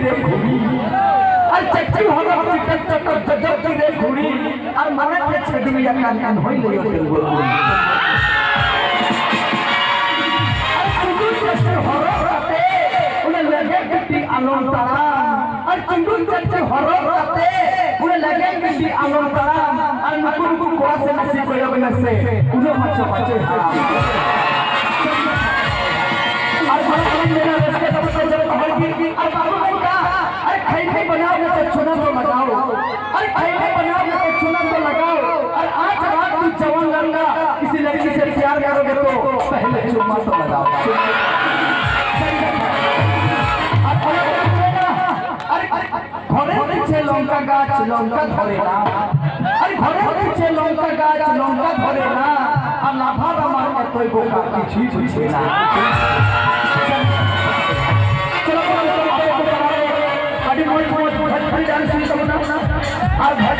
রে ঘুরি আর চাকরি হলো চিকন চকর জজব রে ঘুরি আর মানে ছেড়ে দিবি কান কান হইলে ওতে বল আর চুন্দু চাকরি হলো রাতে উনি লাগে বিটি আলম তারা আর চুন্দু চাকরি হলো রাতে উনি লাগে বিটি আলম তারা আর নকুন নকুন কোয়াছে নাসি কইয়া বলেছে উনি মাছে মাছে আর ভালো মেরা রাস্তা सबसे जब होगी और बाबू बेटा अरे खाई बनाओ ना तो चुना तो लगाओ अरे खाई बनाओ ना तो चुना तो लगाओ और आज रात तू जवान लड़का किसी लड़की से प्यार करोगे तो पहले चुम्मा तो लगाओ अरे घरे पीछे लंका गाछ लंका धरे ना अरे घरे पीछे लंका गाछ लंका धरे ना और लाभा मार के कोई बोका किछि पूछे ना चलो अभी मोई मोई भटभटी डांस करना और भट